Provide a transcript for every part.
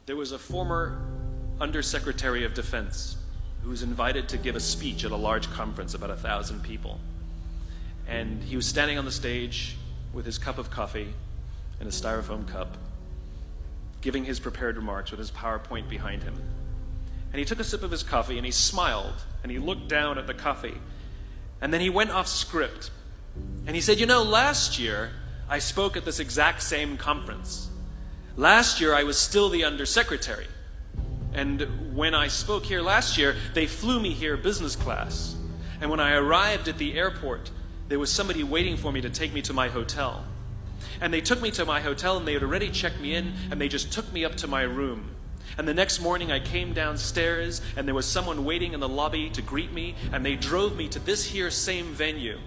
There was a former Undersecretary of Defense who was invited to give a speech at a large conference, about 1,000 people. And he was standing on the stage with his cup of coffee in a styrofoam cup, giving his prepared remarks with his PowerPoint behind him. And he took a sip of his coffee and he smiled and he looked down at the coffee. And then he went off script and he said, last year I spoke at this exact same conference. Last year I was still the Undersecretary. And when I spoke here last year, they flew me here business class. And when I arrived at the airport, there was somebody waiting for me to take me to my hotel. And they took me to my hotel and they had already checked me in and they just took me up to my room. And the next morning I came downstairs and there was someone waiting in the lobby to greet me and they drove me to this here same venue.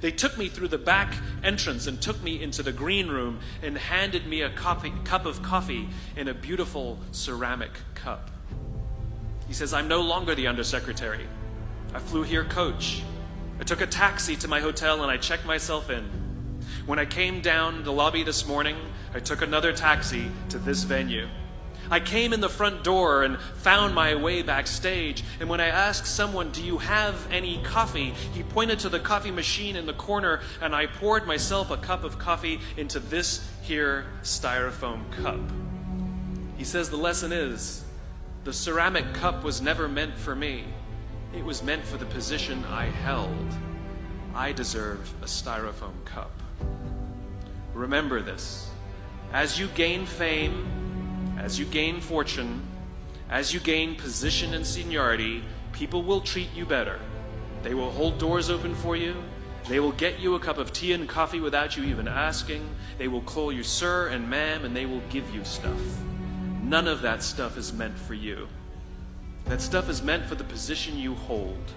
They took me through the back entrance and took me into the green room and handed me a cup of coffee in a beautiful ceramic cup. He says, I'm no longer the Undersecretary. I flew here coach. I took a taxi to my hotel and I checked myself in. When I came down the lobby this morning, I took another taxi to this venue. I came in the front door and found my way backstage, and when I asked someone, do you have any coffee? He pointed to the coffee machine in the corner, and I poured myself a cup of coffee into this here styrofoam cup. He says the lesson is, the ceramic cup was never meant for me. It was meant for the position I held. I deserve a styrofoam cup. Remember this. As you gain fame, as you gain fortune, as you gain position and seniority, people will treat you better. They will hold doors open for you. They will get you a cup of tea and coffee without you even asking. They will call you sir and ma'am, and they will give you stuff. None of that stuff is meant for you. That stuff is meant for the position you hold.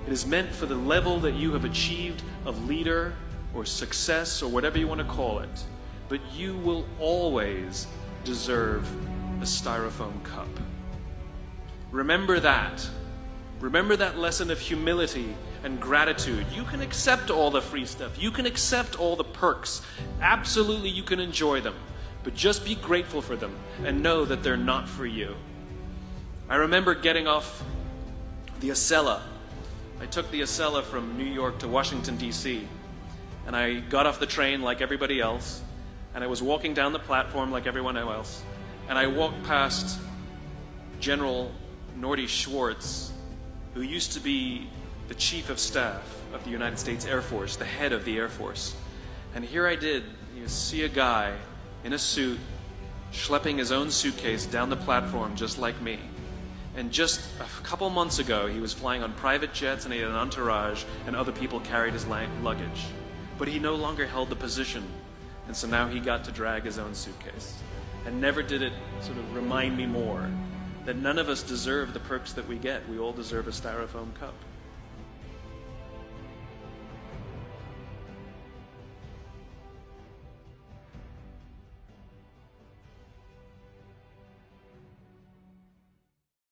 It is meant for the level that you have achieved of leader or success or whatever you want to call it. But you will always deserve a styrofoam cup. Remember that. Remember that lesson of humility and gratitude. You can accept all the free stuff. You can accept all the perks. Absolutely, you can enjoy them. But just be grateful for them and know that they're not for you. I remember getting off the Acela. I took the Acela from New York to Washington, D.C. And I got off the train like everybody else. And I was walking down the platform like everyone else. And I walked past General Norty Schwartz, who used to be the Chief of Staff of the United States Air Force, the head of the Air Force. And here I did, see a guy in a suit schlepping his own suitcase down the platform just like me. And just a couple months ago, he was flying on private jets and he had an entourage and other people carried his luggage. But he no longer held the position. And so now he got to drag his own suitcase. And never did it sort of remind me more that none of us deserve the perks that we get. We all deserve a styrofoam cup.